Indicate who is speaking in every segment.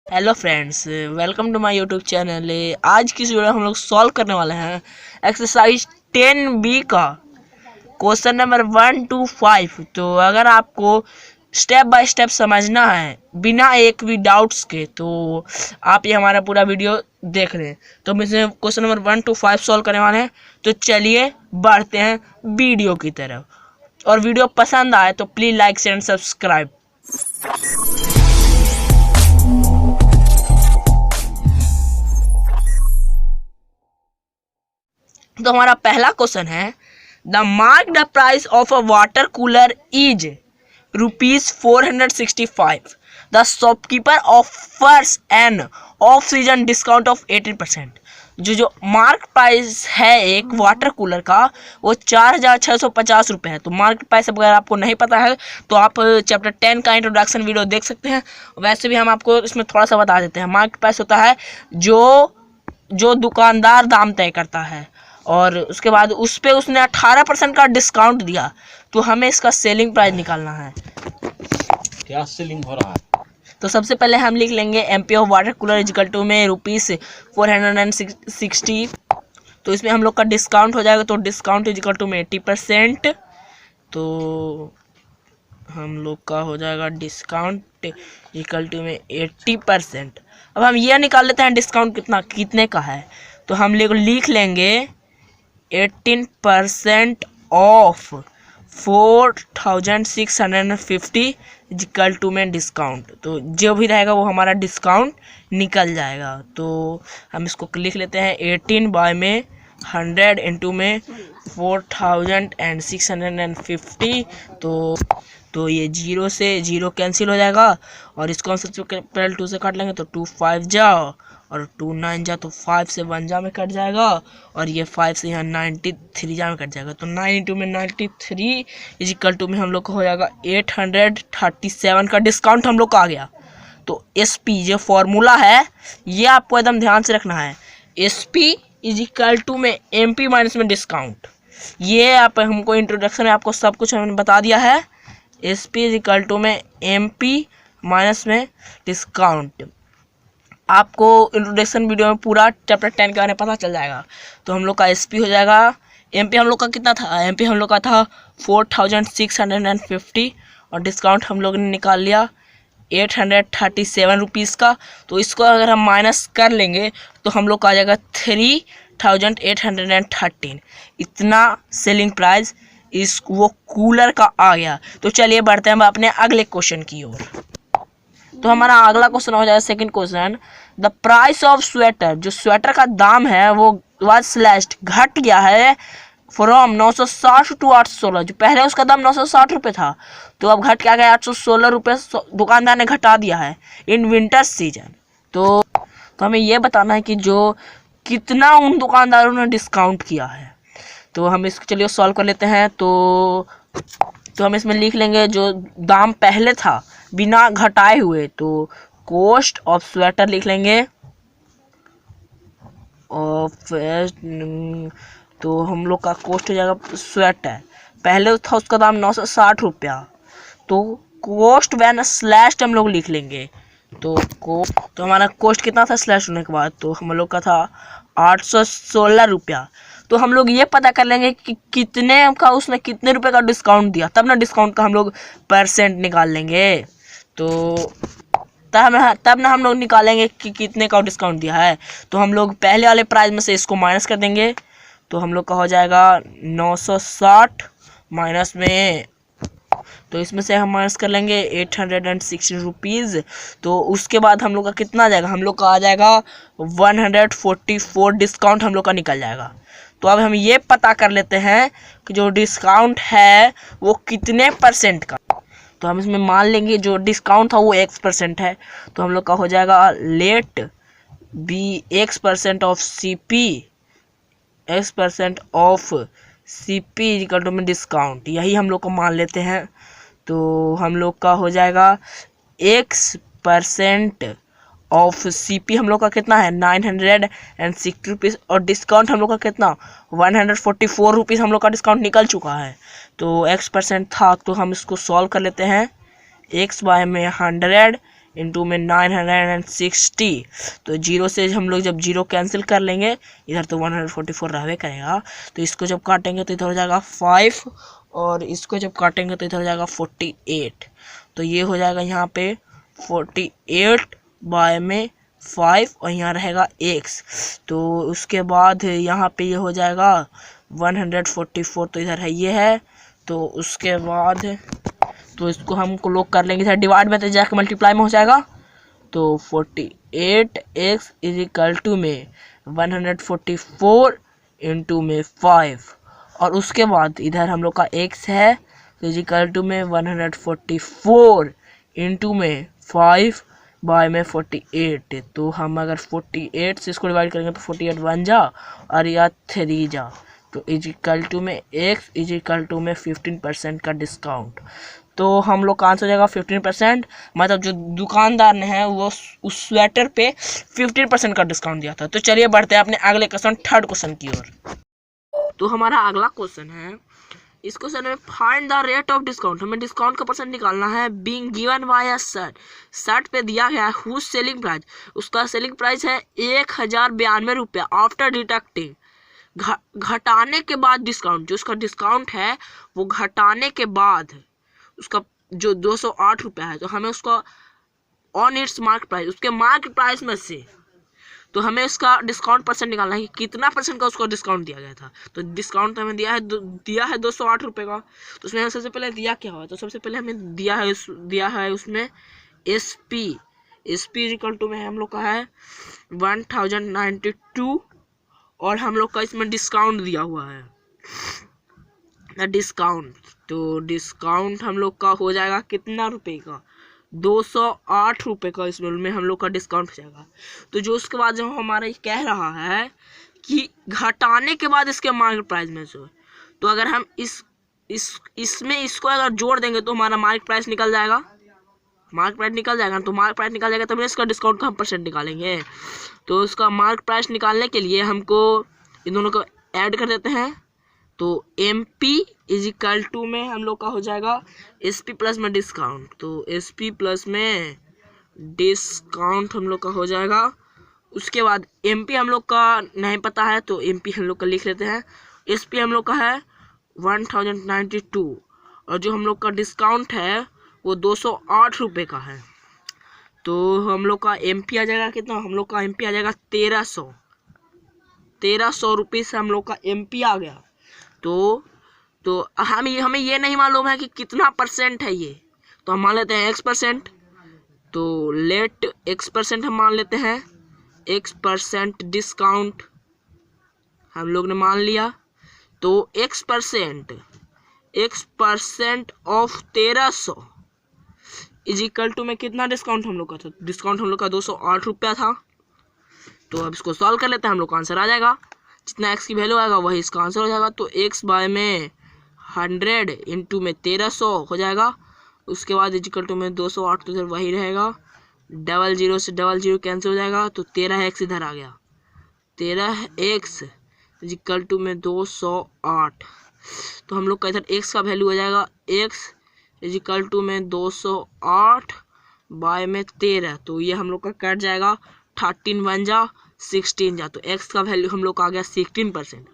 Speaker 1: Hello friends, welcome to my YouTube channel. आज की इस वीडियो में हम लोग सॉल्व करने वाले हैं एक्सरसाइज 10B का क्वेश्चन नंबर 1 to 5। तो अगर आपको स्टेप बाय स्टेप समझना है बिना एक भी डाउट्स के, तो आप ये हमारा पूरा वीडियो देख लें। तो हम इसे क्वेश्चन नंबर 1 to 5 सॉल्व करने वाले हैं। तो चलिए बढ़ते हैं वीडियो की तरफ। और वीडियो पसंद आए तो please like share and subscribe. तो हमारा पहला क्वेश्चन है, the mark the price of a water cooler is ₹465। The shopkeeper offers an off season discount of 18%। जो मार्क प्राइस है एक वाटर कूलर का वो 4,650 रुपये है। तो मार्क प्राइस अगर आपको नहीं पता है तो आप चैप्टर 10 का इंट्रोडक्शन वीडियो देख सकते हैं। वैसे भी हम आपको इसमें थोड़ा सा बता देते हैं। मार्क प्राइस होता है जो दुकानदार दाम तय करता है, और उसके बाद उस पर उसने 18% का डिस्काउंट दिया। तो हमें इसका सेलिंग प्राइस निकालना है।
Speaker 2: क्या सेलिंग हो रहा है?
Speaker 1: तो सबसे पहले हम लिख लेंगे MP of water cooler is equal to में ₹460। तो इसमें हम लोग का डिस्काउंट हो जाएगा, तो डिस्काउंट इजिकल टू में 80%। तो हम लोग का हो जाएगा डिस्काउंट इक्वल टू में 80%। अब हम ये निकाल लेते हैं डिस्काउंट कितने का है। तो हम लिख लेंगे 18% ऑफ 4,650 इक्वल टू में डिस्काउंट। तो जो भी रहेगा वो हमारा डिस्काउंट निकल जाएगा। तो हम इसको लिख लेते हैं 18 बाय में 100 इंटू में 4,650। तो ये जीरो से जीरो कैंसिल हो जाएगा, और इसको हम सबसे पहले 2 से काट लेंगे। तो 2 5 जाओ और 2 9 जा, तो 5 से 1 जा में कट जाएगा, और ये 5 से यहाँ 93 जा में कट जाएगा। तो 9 इंटू में 93 इज इक्वल टू में हम लोग को हो जाएगा 837 का डिस्काउंट हम लोग का आ गया। तो एस पी जो फॉर्मूला है ये आपको एकदम ध्यान से रखना है। S P is equal to में एम पी माइनस में डिस्काउंट। ये आप हमको इंट्रोडक्शन में आपको सब कुछ हमने बता दिया है। S P is equal to में एम पी माइनस में डिस्काउंट। आपको इंट्रोडक्शन वीडियो में पूरा चैप्टर 10 के बारे में पता चल जाएगा। तो हम लोग का एस पी हो जाएगा, एम पी हम लोग का कितना था, एम पी हम लोग का था 4,650, और डिस्काउंट हम लोग ने निकाल लिया 837 रुपीज़ का। तो इसको अगर हम माइनस कर लेंगे तो हम लोग का आ जाएगा 3,813। इतना सेलिंग प्राइस वो कूलर का आ गया। तो चलिए बढ़ते हैं अपने अगले क्वेश्चन की ओर। तो हमारा अगला क्वेश्चन हो जाएगा second question, the price of sweater. जो स्वेटर का दाम है वो वाज स्लैश्ड, घट गया है फ्रॉम 960 टू 816। जो पहले उसका दाम 960 रुपये था, तो अब घट क्या गया 816 रुपये। दुकानदार ने घटा दिया है इन विंटर सीजन। तो हमें ये बताना है कि जो कितना उन दुकानदारों ने डिस्काउंट किया है। तो हम इसको चलिए सॉल्व कर लेते हैं। तो हम इसमें लिख लेंगे जो दाम पहले था बिना घटाए हुए। तो कॉस्ट ऑफ स्वेटर लिख लेंगे ऑफ, तो हम लोग का कॉस्ट हो जाएगा स्वेटर। पहले था उसका दाम 960 रुपया, तो कॉस्ट वैन स्लैश हम लोग लिख लेंगे। तो हमारा कॉस्ट कितना था स्लैश होने के बाद, तो हम लोग का था 816 रुपया। तो हम लोग ये पता कर लेंगे कि कितने का उसने कितने रुपए का डिस्काउंट दिया, तब ना डिस्काउंट का हम लोग परसेंट निकाल लेंगे। तो तब ना हम लोग निकालेंगे कि कितने का डिस्काउंट दिया है। तो हम लोग पहले वाले प्राइस में से इसको माइनस कर देंगे। तो हम लोग का हो जाएगा 960 माइनस में, तो इसमें से हम माइनस कर लेंगे 860 रुपीज़। तो उसके बाद हम लोग का कितना आ जाएगा, हम लोग का आ जाएगा 144 डिस्काउंट हम लोग का निकल जाएगा। तो अब हम ये पता कर लेते हैं कि जो डिस्काउंट है वो कितने परसेंट का। तो हम इसमें मान लेंगे जो डिस्काउंट था वो X% है। तो हम लोग का हो जाएगा let be X% of C P equal to में डिस्काउंट, यही हम लोग को मान लेते हैं। तो हम लोग का हो जाएगा X% ऑफ सी पी हम लोग का कितना है 960 रुपीज़, और डिस्काउंट हम लोग का कितना 144 रुपीज़ हम लोग का डिस्काउंट निकल चुका है। तो X% था, तो हम इसको सॉल्व कर लेते हैं। X बाय में 100 इंटू में 960। तो जीरो से हम लोग जब जीरो कैंसिल कर लेंगे, इधर तो 144 रहवे करेगा, तो इसको जब काटेंगे तो इधर हो जाएगा 5, और इसको जब काटेंगे तो इधर हो जाएगा 48। तो ये हो जाएगा यहाँ पे 48 बाय में 5, और यहाँ रहेगा x। तो उसके बाद यहाँ पे ये हो जाएगा 144, तो इधर है ये है। तो उसके बाद तो इसको हम लोग कर लेंगे इधर डिवाइड में, तो जाके मल्टीप्लाई में हो जाएगा। तो 48x इज इक्वल टू में 144 इंटू में 5, और उसके बाद इधर हम लोग का x है, तो इज इक्वल टू में 144 इंटू में 5 बाय में 48। तो हम अगर 48 से इसको डिवाइड करेंगे तो 48 1 जा और या 3 जा, तो इज इक्वल टू में x इज इक्वल टू में 15% का डिस्काउंट। तो हम लोग का आंसर हो जाएगा 15%, मतलब जो दुकानदार ने है वो उस स्वेटर पे 15% का डिस्काउंट दिया था। तो चलिए बढ़ते हैं अपने अगले क्वेश्चन, थर्ड क्वेश्चन की ओर। तो हमारा अगला क्वेश्चन है, इस क्वेश्चन में find the rate of discount, हमें डिस्काउंट का परसेंट निकालना है। Being given by a shirt, shirt पे दिया गया है हुज सेलिंग प्राइस, उसका सेलिंग प्राइस है 1092 रुपया आफ्टर डिडक्टिंग, घटाने के बाद डिस्काउंट, जो उसका डिस्काउंट है वो घटाने के बाद उसका जो 208 रुपया है, तो हमें उसका ऑन इट्स मार्केट प्राइस, उसके मार्केट प्राइस में से तो हमें उसका डिस्काउंट परसेंट निकालना है कि कितना परसेंट का उसको डिस्काउंट दिया गया था। तो डिस्काउंट हमें दिया है 208 रुपये का। तो उसमें सबसे पहले दिया क्या हुआ, तो सबसे पहले हमें दिया है उसमें एसपी इक्वल टू में हम लोग का है 1092, और हम लोग का इसमें डिस्काउंट दिया हुआ है डिस्काउंट। तो डिस्काउंट हम लोग का हो जाएगा कितना रुपए का, 208 रुपये का इसमें हम लोग का डिस्काउंट हो जाएगा। तो जो उसके बाद जो हमारा कह रहा है कि घटाने के बाद इसके मार्केट प्राइस में से, तो अगर हम इसमें इसको अगर जोड़ देंगे तो हमारा मार्केट प्राइस निकल जाएगा, तो मार्केट प्राइस निकल जाएगा तब इसका डिस्काउंट का हम परसेंट निकालेंगे। तो उसका मार्केट प्राइस निकालने के लिए हमको इन दोनों को ऐड कर देते हैं। तो MP इज इक्वल टू में हम लोग का हो जाएगा SP प्लस में डिस्काउंट, तो SP प्लस में डिस्काउंट हम लोग का हो जाएगा। उसके बाद MP हम लोग का नहीं पता है, तो MP हम लोग का लिख लेते हैं। SP हम लोग का है 1092, और जो हम लोग का डिस्काउंट है वो 208 रुपये का है। तो हम लोग का MP आ जाएगा कितना, हम लोग का MP आ जाएगा 1300 रुपये से हम लोग का MP आ गया। तो हमें ये नहीं मालूम है कि कितना परसेंट है ये, तो हम मान लेते हैं x%। तो लेट x% हम मान लेते हैं, x% डिस्काउंट हम लोग ने मान लिया। तो x% of 1300 is equal to में कितना डिस्काउंट हम लोग का था, डिस्काउंट हम लोग का 208 रुपया था। तो अब इसको सॉल्व कर लेते हैं, हम लोग का आंसर आ जाएगा, जितना x की वैल्यू आएगा वही इसका आंसर हो जाएगा। तो x बाय में 100 इंटू में 1300 हो जाएगा। उसके बाद इक्वल टू में 208, तो इधर वही रहेगा, 00 से 00 कैंसिल हो जाएगा, तो 13x इधर आ गया, 13x इक्वल टू में 208। तो हम लोग का इधर x का वैल्यू हो जाएगा, x इक्वल टू में 208 बाय में 13, तो ये हम लोग का कट जाएगा, 13 1 जा 16 जा, तो x का वैल्यू हम लोग का आ गया 16%।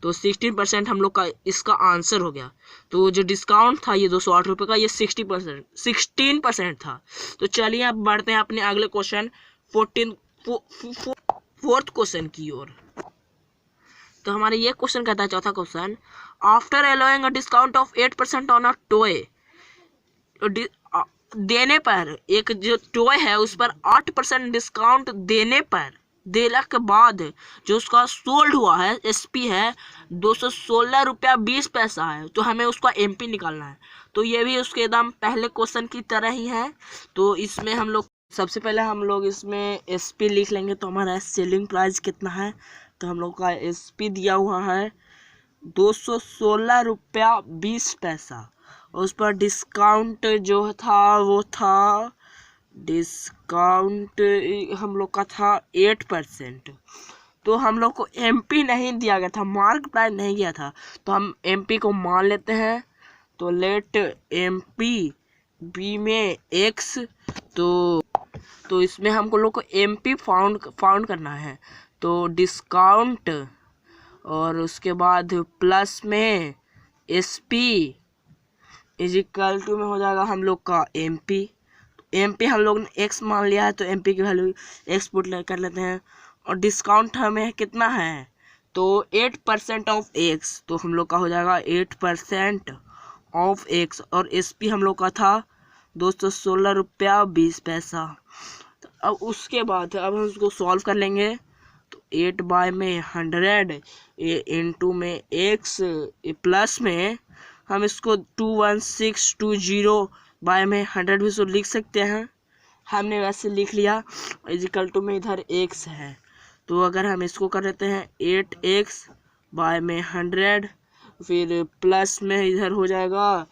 Speaker 1: तो 16% हम लोग का इसका आंसर हो गया। तो जो डिस्काउंट था ये 208 रुपये का, ये 16% था। तो चलिए अब बढ़ते हैं अपने अगले क्वेश्चन फोर्थ क्वेश्चन की ओर। तो हमारे ये क्वेश्चन कहता है, चौथा question, after allowing a discount of 8% on a toy, देने पर एक जो टॉय है उस पर 8% डिस्काउंट देने के बाद जो उसका सोल्ड हुआ है SP है 216 रुपया 20 पैसा है, तो हमें उसका MP निकालना है। तो ये भी उसके एकदम पहले क्वेश्चन की तरह ही है। तो इसमें हम लोग सबसे पहले हम लोग इसमें SP लिख लेंगे, तो हमारा सेलिंग प्राइस कितना है, तो हम लोग का SP दिया हुआ है 216 रुपया 20 पैसा, उस पर डिस्काउंट जो था वो था, डिस्काउंट हम लोग का था 8%। तो हम लोग को MP नहीं दिया गया था, मार्क प्राइस नहीं गया था, तो हम MP को मान लेते हैं। तो लेट MP बी में एक्स। तो इसमें हमको लोग को एमपी फाउंड करना है। तो डिस्काउंट और उसके बाद प्लस में एसपी इज इक्वल टू में हो जाएगा हम लोग का एमपी। एमपी हम लोग ने एक्स मान लिया है तो एमपी की वैल्यू एक्स पुट कर लेते हैं। और डिस्काउंट हमें कितना है, तो 8% ऑफ एक्स, तो हम लोग का हो जाएगा 8% ऑफ एक्स। और एसपी हम लोग का था 216 रुपया 20 पैसा। तो अब उसके बाद अब हम उसको सॉल्व कर लेंगे। तो 8 बाय में 100 इंटू में एक्स प्लस में हम इसको 21620 बाय में 100 भी सो लिख सकते हैं। हमने वैसे लिख लिया। इजिकल टू में इधर एक्स है, तो अगर हम इसको कर देते हैं 8x बाय में 100, फिर प्लस में इधर हो जाएगा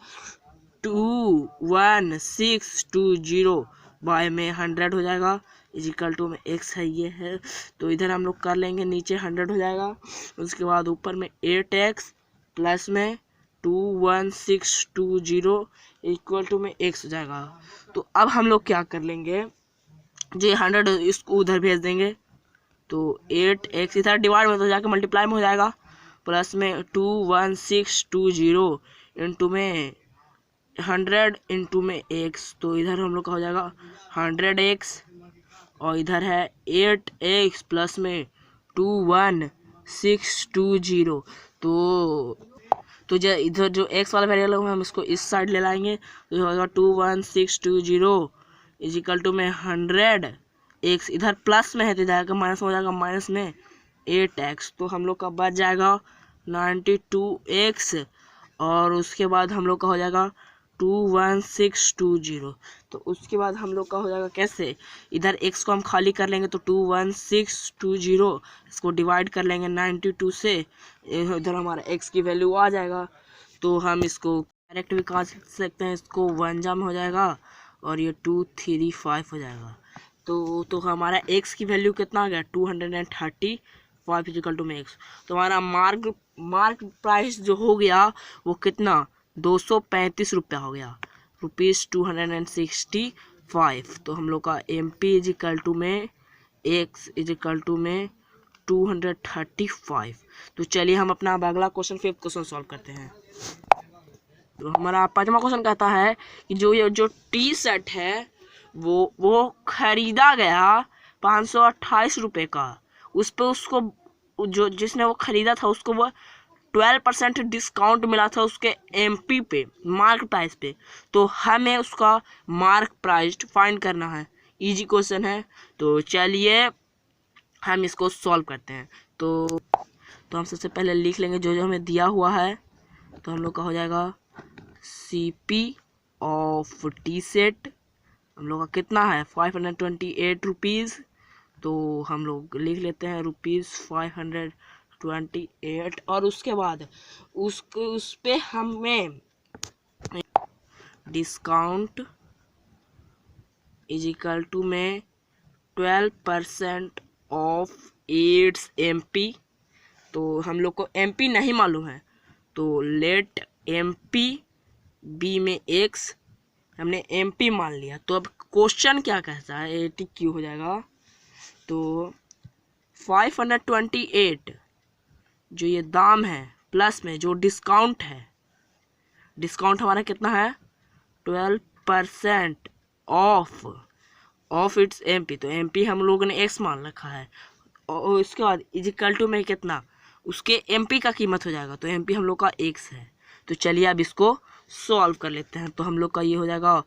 Speaker 1: 21620 बाय में 100 हो जाएगा। इजिकल टू में x है, ये है। तो इधर हम लोग कर लेंगे, नीचे 100 हो जाएगा। उसके बाद ऊपर में 8x प्लस में 21620 इक्वल टू में x हो जाएगा। तो अब हम लोग क्या कर लेंगे, जो 100 इसको उधर भेज देंगे। तो 8x इधर डिवाइड में तो जाके मल्टीप्लाई में हो जाएगा। प्लस में 21620 इंटू में 100 इंटू में x, तो इधर हम लोग का हो जाएगा 100x। और इधर है 8x प्लस में 21620। तो जो इधर जो x वाला वेरिएबल है हम इसको इस साइड ले लाएंगे। तो ये होगा 21620 इजिकल टू में 100x, इधर प्लस में है तो इधर का माइनस हो जाएगा, माइनस में 8x। तो हम लोग का बच जाएगा 92x। और उसके बाद हम लोग का हो जाएगा 21620। तो उसके बाद हम लोग का हो जाएगा कैसे, इधर x को हम खाली कर लेंगे तो 21620 इसको डिवाइड कर लेंगे 92 से, इधर हमारा x की वैल्यू आ जाएगा। तो हम इसको डायरेक्ट भी कहा सकते हैं, इसको 1 जाम हो जाएगा और ये 235 हो जाएगा। तो हमारा x की वैल्यू कितना आ गया, 235 इजिकल टू में x। तो हमारा मार्क प्राइस जो हो गया वो कितना, 235 रुपया हो गया, ₹265। तो हम लोग का एम पी इजिकल टू में x इजिकल टू में 235। तो चलिए हम अपना अगला क्वेश्चन 5th क्वेश्चन सॉल्व करते हैं। तो हमारा 5वां क्वेश्चन कहता है कि जो टी शर्ट है वो खरीदा गया 528 रुपये का, उस पर उसको जो जिसने वो खरीदा था उसको वो 12% डिस्काउंट मिला था उसके एमपी पे, मार्क प्राइस पे। तो हमें उसका मार्क प्राइस फाइंड करना है, इजी क्वेश्चन है। तो चलिए हम इसको सॉल्व करते हैं। तो हम सबसे पहले लिख लेंगे जो हमें दिया हुआ है। तो हम लोग का हो जाएगा CP ऑफ टी सेट हम लोग का कितना है, 528 रुपीज़। तो हम लोग लिख लेते हैं ₹528। और उसके बाद उस पे हमें डिस्काउंट इजिकल टू में 12% ऑफ इट्स MP। तो हम लोग को MP नहीं मालूम है, तो लेट MP बी में x, हमने MP मान लिया। तो अब क्वेश्चन क्या कहता है, 80Q हो जाएगा। तो 528 जो ये दाम है प्लस में जो डिस्काउंट है, डिस्काउंट हमारा कितना है, 12% ऑफ इट्स MP। तो MP हम लोगों ने x मान रखा है। और उसके बाद इजिकल टू में कितना, उसके MP का कीमत हो जाएगा। तो MP हम लोग का x है। तो चलिए अब इसको सॉल्व कर लेते हैं। तो हम लोग का ये हो जाएगा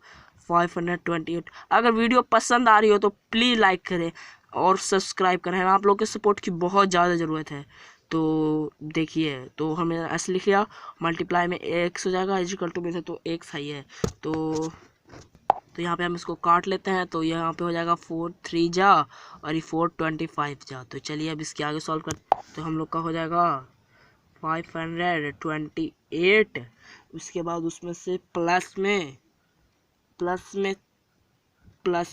Speaker 1: 528। अगर वीडियो पसंद आ रही हो तो प्लीज़ लाइक करें और सब्सक्राइब करें, आप लोग के सपोर्ट की बहुत ज़्यादा ज़रूरत है। तो देखिए, तो हमने ऐसे लिख लिया, मल्टीप्लाई में x हो जाएगा, इजिकल टू में से तो x है ही है। तो यहाँ पे हम इसको काट लेते हैं। तो यहाँ पे हो जाएगा 4 3 जा और ये 4 25 जा। तो चलिए अब इसके आगे सॉल्व कर। तो हम लोग का हो जाएगा 528। उसके बाद उसमें से प्लस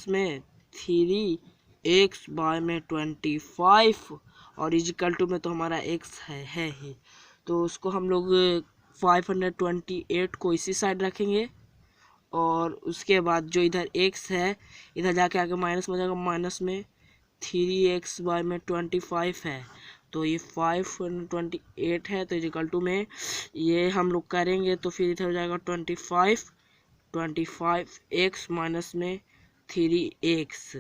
Speaker 1: में 3x बाय में 25 और इजिकल टू में तो हमारा x है ही। तो उसको हम लोग 528 को इसी साइड रखेंगे और उसके बाद जो इधर x है इधर जाके आके माइनस में हो जाएगा, माइनस में 3x बाय में 25 है तो ये 528 है तो इक्वल टू में ये हम लोग करेंगे तो फिर इधर हो जाएगा 25x माइनस में 3x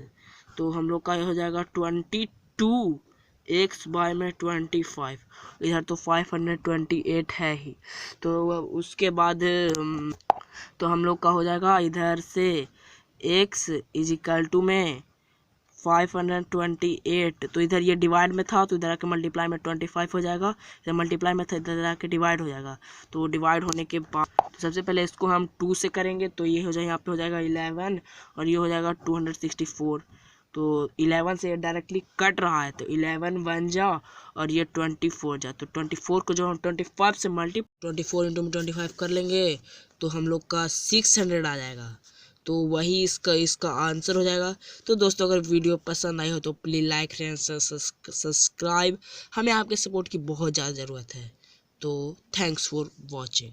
Speaker 1: तो हम लोग का ये हो जाएगा 22x बाय में 25। इधर तो 528 है ही तो उसके बाद तो हम लोग का हो जाएगा इधर से x इज इक्वल टू में 528 तो इधर ये डिवाइड में था तो इधर आके मल्टीप्लाई में 25 हो जाएगा, इधर मल्टीप्लाई में था इधर आके डिवाइड हो जाएगा। तो डिवाइड होने के बाद तो सबसे पहले इसको हम 2 से करेंगे तो ये हो जाएगा, यहाँ पे हो जाएगा 11 और ये हो जाएगा 264 तो 11 से डायरेक्टली कट रहा है तो 11 1 जा और ये 24 जा तो 24 को जो हम 25 से 24 इंटू 25 कर लेंगे तो हम लोग का 600 आ जाएगा तो वही इसका आंसर हो जाएगा। तो दोस्तों अगर वीडियो पसंद आई हो तो प्लीज़ लाइक एंड सब्सक्राइब, हमें आपके सपोर्ट की बहुत ज़्यादा ज़रूरत है। तो थैंक्स फॉर वॉचिंग।